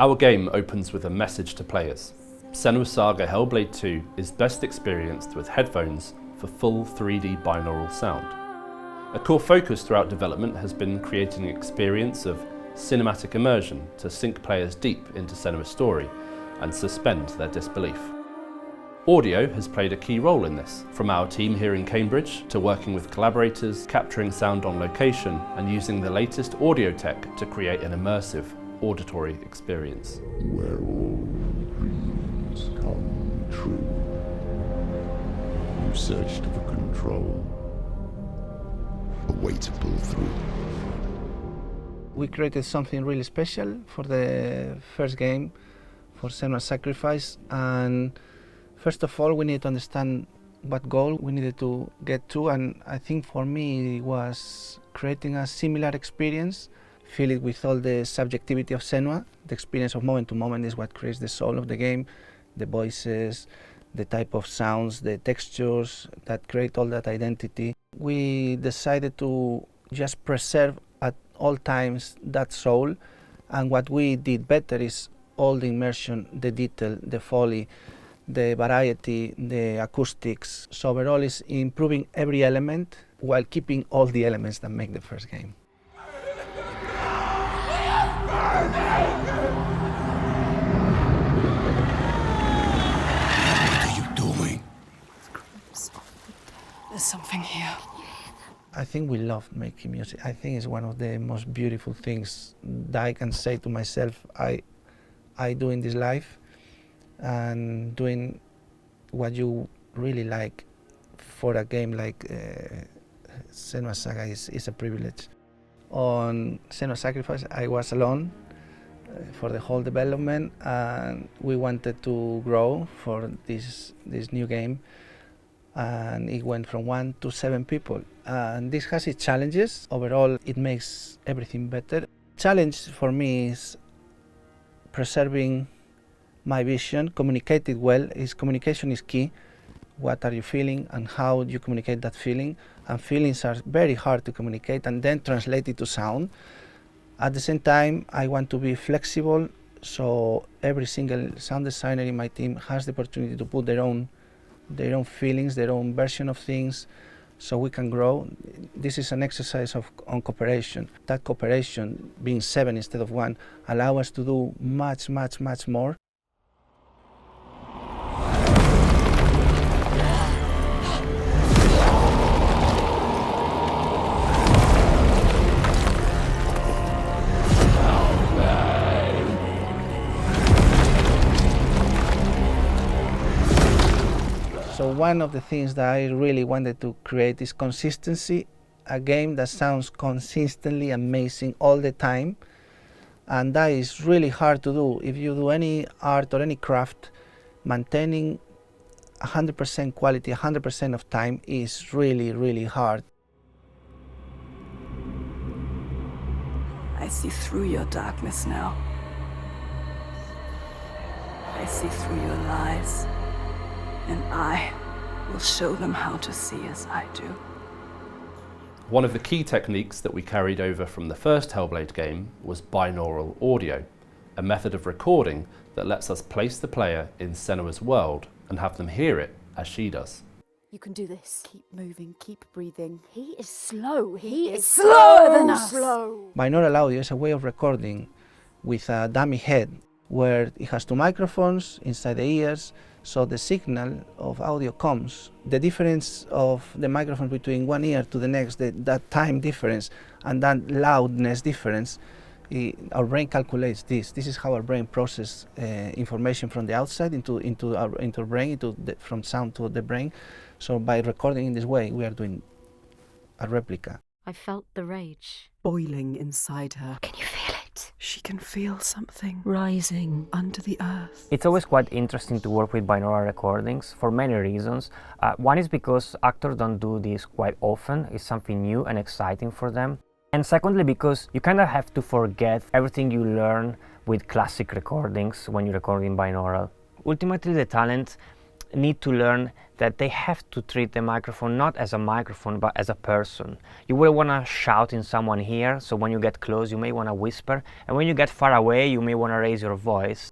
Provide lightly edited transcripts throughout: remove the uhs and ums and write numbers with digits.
Our game opens with a message to players. Senua Saga Hellblade II is best experienced with headphones for full 3D binaural sound. A core focus throughout development has been creating an experience of cinematic immersion to sink players deep into Senua's story and suspend their disbelief. Audio has played a key role in this, from our team here in Cambridge to working with collaborators, capturing sound on location and using the latest audio tech to create an immersive auditory experience. Where all dreams come true. You searched for control, a way to pull through. We created something really special for the first game, for Senua's Sacrifice, and first of all we need to understand what goal we needed to get to, and I think for me it was creating a similar experience, fill it with all the subjectivity of Senua. The experience of moment to moment is what creates the soul of the game, the voices, the type of sounds, the textures that create all that identity. We decided to just preserve at all times that soul, and what we did better is all the immersion, the detail, the foley, the variety, the acoustics. So overall is improving every element while keeping all the elements that make the first game. There's something here. I think we love making music. I think it's one of the most beautiful things that I can say to myself, I do in this life, and doing what you really like for a game like Senua Saga is a privilege. On Senua Sacrifice, I was alone for the whole development, and we wanted to grow for this new game, and it went from 1 to 7 people. And this has its challenges. Overall, it makes everything better. Challenge for me is preserving my vision, communicate it well. Communication is key. What are you feeling and how you communicate that feeling? And feelings are very hard to communicate and then translate it to sound. At the same time, I want to be flexible, so every single sound designer in my team has the opportunity to put their own feelings, their own version of things, so we can grow. This is an exercise on cooperation. That cooperation, being 7 instead of 1, allow us to do much more. So one of the things that I really wanted to create is consistency, a game that sounds consistently amazing all the time, and that is really hard to do. If you do any art or any craft, maintaining 100% quality 100% of time is really hard. I see through your darkness now. I see through your lies. And I will show them how to see as I do. One of the key techniques that we carried over from the first Hellblade game was binaural audio, a method of recording that lets us place the player in Senua's world and have them hear it as she does. You can do this. Keep moving, keep breathing. He is slow. He is slower than us. Slow. Binaural audio is a way of recording with a dummy head, where it has 2 microphones inside the ears, so the signal of audio comes. The difference of the microphone between one ear to the next, that time difference and that loudness difference, our brain calculates this. This is how our brain processes information from the outside into our brain, from sound to the brain. So by recording in this way, we are doing a replica. I felt the rage Boiling inside her. Can you feel it? She can feel something Rising under the earth. It's always quite interesting to work with binaural recordings for many reasons. One is because actors don't do this quite often. It's something new and exciting for them. And secondly, because you kind of have to forget everything you learn with classic recordings when you record in binaural. Ultimately, the talent need to learn that they have to treat the microphone not as a microphone but as a person. You will want to shout in someone here, so when you get close you may want to whisper, and when you get far away you may want to raise your voice.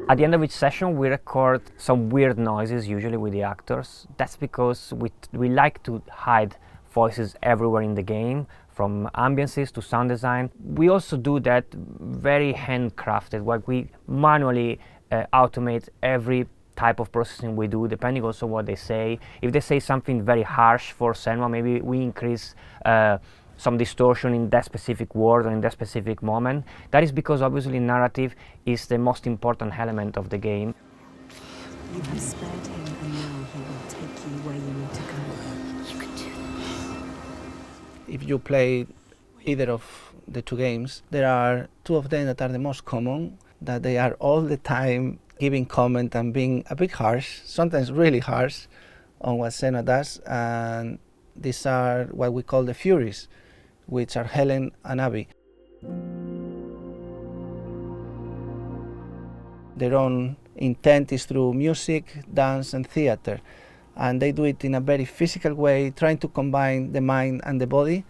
At the end of each session we record some weird noises, usually with the actors. That's because we like to hide voices everywhere in the game, from ambiences to sound design. We also do that very handcrafted, where we manually automate every type of processing we do, depending also what they say. If they say something very harsh for Senua, maybe we increase some distortion in that specific word or in that specific moment. That is because obviously narrative is the most important element of the game. You have spared him, and now he will take you where you need to go. You can do that. If you play either of the two games, there are two of them that are the most common, that they are all the time giving comment and being a bit harsh, sometimes really harsh, on what Senua does. And these are what we call the furies, which are Heilung and Abby. Their own intent is through music, dance and theater, and they do it in a very physical way, trying to combine the mind and the body,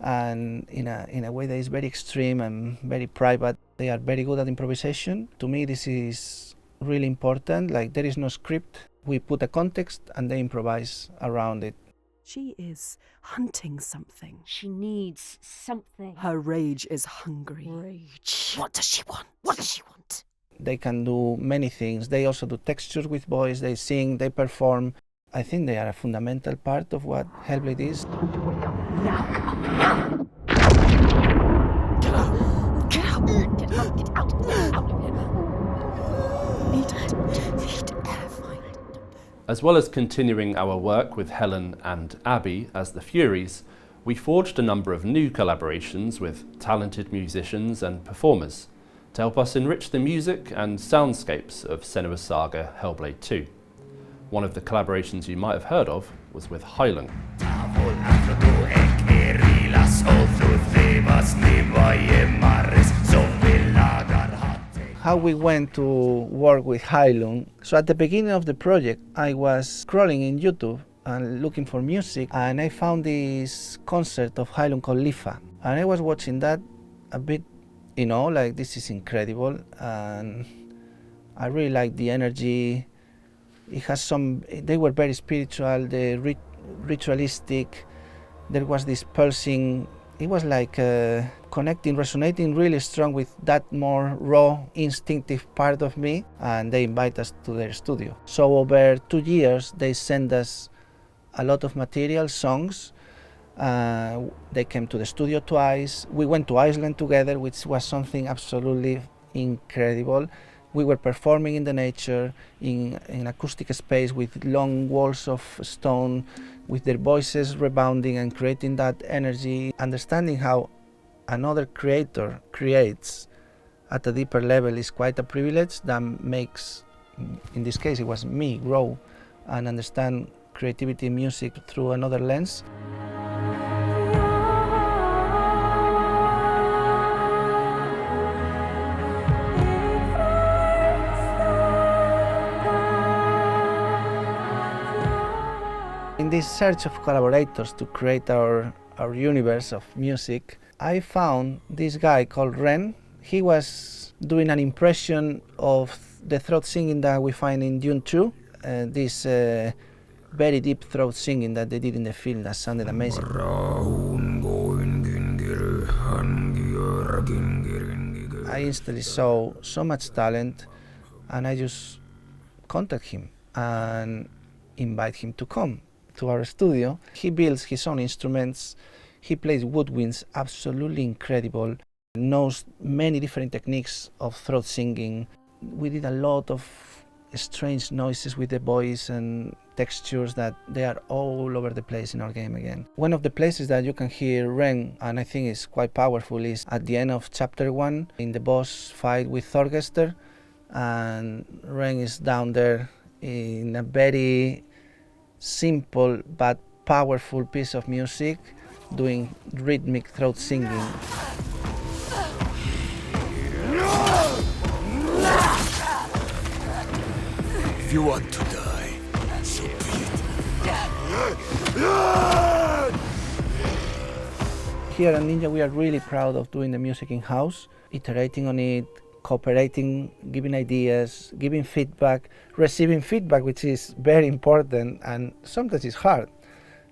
and in a way that is very extreme and very private. They are very good at improvisation. To me this is really important. Like, there is no script, we put a context and they improvise around it. She is hunting something. She needs something. Her rage is hungry. Rage. What does she want? What does she want? They can do many things. They also do textures with voice, they sing, they perform. I think they are a fundamental part of what Hellblade is. Now come. Get out! Get out! Get out! Get out! Out of here! Need air, find it. As well as continuing our work with Helen and Abby as the Furies, we forged a number of new collaborations with talented musicians and performers to help us enrich the music and soundscapes of Senua's Saga Hellblade II. One of the collaborations you might have heard of was with Heilung. How we went to work with Heilung. So at the beginning of the project, I was scrolling in YouTube and looking for music, and I found this concert of Heilung called Lifa. And I was watching that a bit, like, this is incredible, and I really liked the energy. It has they were very spiritual, ritualistic. There was this pulsing. It was like connecting, resonating really strong with that more raw, instinctive part of me, and they invite us to their studio. So over 2 years, they sent us a lot of material, songs. They came to the studio twice. We went to Iceland together, which was something absolutely incredible. We were performing in the nature, in acoustic space with long walls of stone, with their voices rebounding and creating that energy. Understanding how another creator creates at a deeper level is quite a privilege that makes, in this case it was me, grow and understand creativity in music through another lens. In this search of collaborators to create our universe of music, I found this guy called Ren. He was doing an impression of the throat singing that we find in Dune 2, this very deep throat singing that they did in the film that sounded amazing. I instantly saw so much talent, and I just contacted him and invite him to come to our studio. He builds his own instruments, he plays woodwinds, absolutely incredible, knows many different techniques of throat singing. We did a lot of strange noises with the voice and textures that they are all over the place in our game again. One of the places that you can hear Ren, and I think is quite powerful, is at the end of chapter 1 in the boss fight with Thorgester, and Ren is down there in a very simple but powerful piece of music, doing rhythmic throat singing. If you want to die, so be it. Here at Ninja we are really proud of doing the music in-house, iterating on it, cooperating, giving ideas, giving feedback, receiving feedback, which is very important, and sometimes it's hard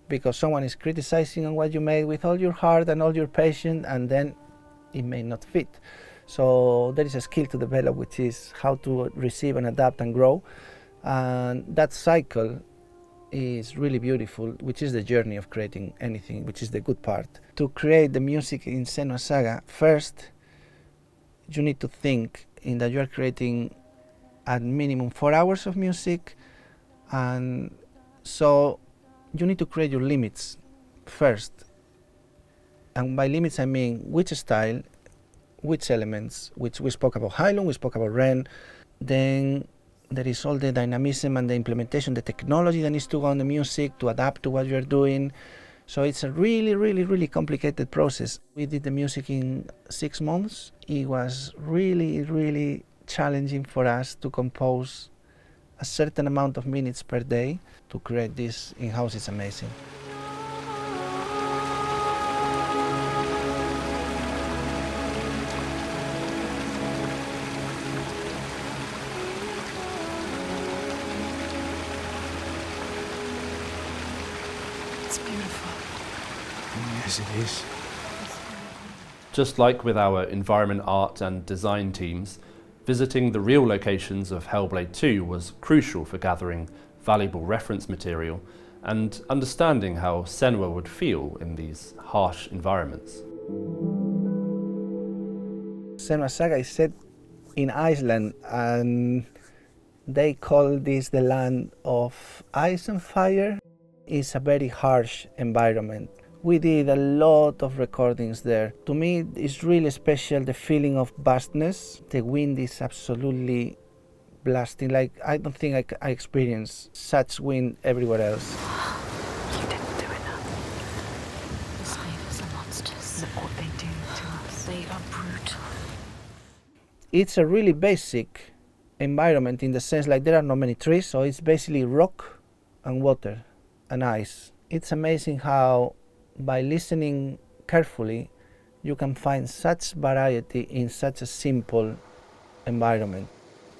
because someone is criticizing on what you made with all your heart and all your passion, and then it may not fit. So there is a skill to develop, which is how to receive and adapt and grow, and that cycle is really beautiful, which is the journey of creating anything, which is the good part. To create the music in Senua Saga, first you need to think in that you are creating at minimum 4 hours of music, and so you need to create your limits first. And by limits I mean which style, which elements, which we spoke about Heilung, we spoke about Ren, then there is all the dynamism and the implementation, the technology that needs to go on the music to adapt to what you're doing. So it's a really complicated process. We did the music in 6 months. It was really challenging for us to compose a certain amount of minutes per day. To create this in-house is amazing. It's beautiful. Yes, it is. Just like with our environment art and design teams, visiting the real locations of Hellblade II was crucial for gathering valuable reference material and understanding how Senua would feel in these harsh environments. Senua Saga is set in Iceland, and they call this the land of ice and fire. It's a very harsh environment. We did a lot of recordings there. To me, it's really special, the feeling of vastness. The wind is absolutely blasting. Like, I don't think I experienced such wind everywhere else. You didn't do enough. The slavers are monsters. Look what they do to us. They are brutal. It's a really basic environment in the sense like there are not many trees, so it's basically rock and water and ice. It's amazing how by listening carefully you can find such variety in such a simple environment.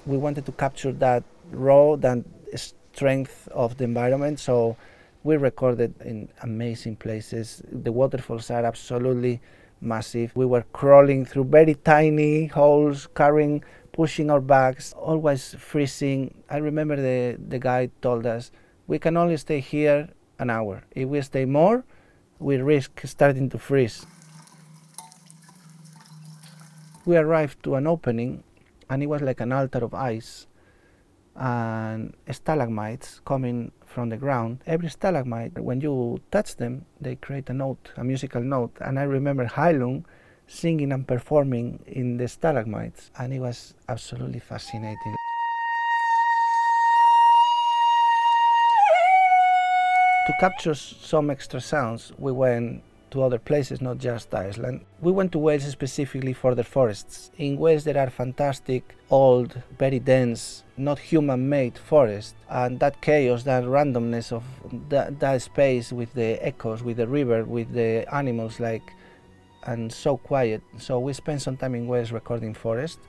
We wanted to capture that raw and strength of the environment, so we recorded in amazing places. The waterfalls are absolutely massive. We were crawling through very tiny holes, pushing our bags, always freezing. I remember the guide told us, we can only stay here an hour. If we stay more, we risk starting to freeze. We arrived to an opening, and it was like an altar of ice and stalagmites coming from the ground. Every stalagmite, when you touch them, they create a note, a musical note. And I remember Heilung singing and performing in the stalagmites, and it was absolutely fascinating. To capture some extra sounds, we went to other places, not just Iceland. We went to Wales specifically for the forests. In Wales there are fantastic, old, very dense, not human-made forests, and that chaos, that randomness of that space with the echoes, with the river, with the animals, and so quiet. So we spent some time in Wales recording forest,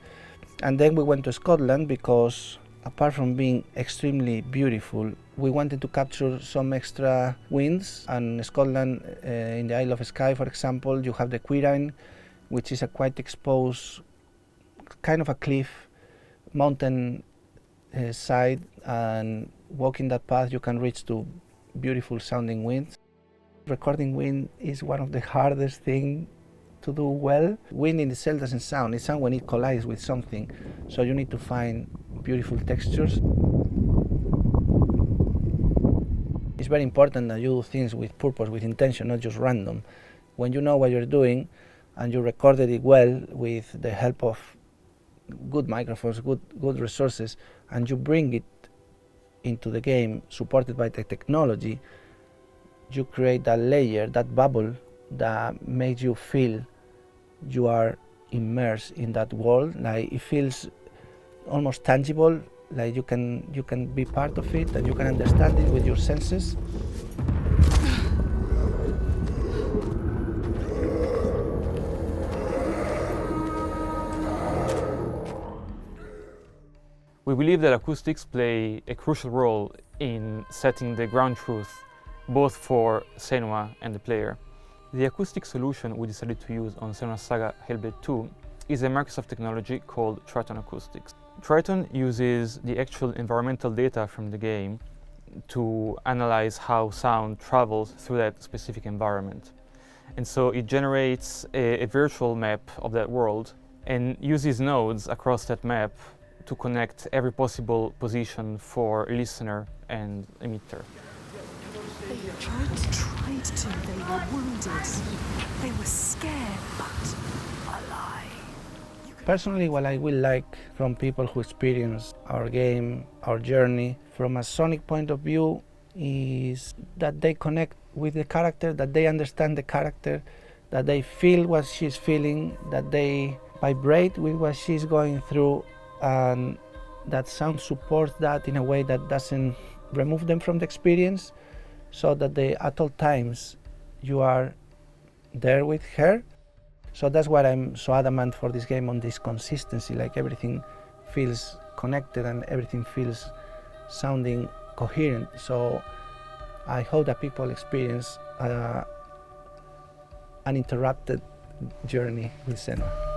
and then we went to Scotland because apart from being extremely beautiful, we wanted to capture some extra winds. And Scotland, in the Isle of Skye, for example, you have the Quirine, which is a quite exposed, kind of a cliff, mountain side, and walking that path you can reach to beautiful sounding winds. Recording wind is one of the hardest things to do well. Wind in itself doesn't sound, it sounds when it collides with something, so you need to find beautiful textures. It's very important that you do things with purpose, with intention, not just random. When you know what you're doing and you recorded it well with the help of good microphones, good resources, and you bring it into the game supported by the technology, you create that layer, that bubble that makes you feel you are immersed in that world. Like, it feels almost tangible. Like you can be part of it and you can understand it with your senses. We believe that acoustics play a crucial role in setting the ground truth, both for Senua and the player. The acoustic solution we decided to use on Senua Saga Hellblade II is a Microsoft technology called Triton Acoustics. Triton uses the actual environmental data from the game to analyze how sound travels through that specific environment. And so it generates a virtual map of that world and uses nodes across that map to connect every possible position for listener and emitter. They tried to. They were wounded. They were scared, but alive. Personally, what I will like from people who experience our game, our journey, from a sonic point of view, is that they connect with the character, that they understand the character, that they feel what she's feeling, that they vibrate with what she's going through, and that sound supports that in a way that doesn't remove them from the experience, so that at all times you are there with her. So that's why I'm so adamant for this game, on this consistency, like everything feels connected and everything feels sounding coherent. So I hope that people experience an uninterrupted journey with Senua.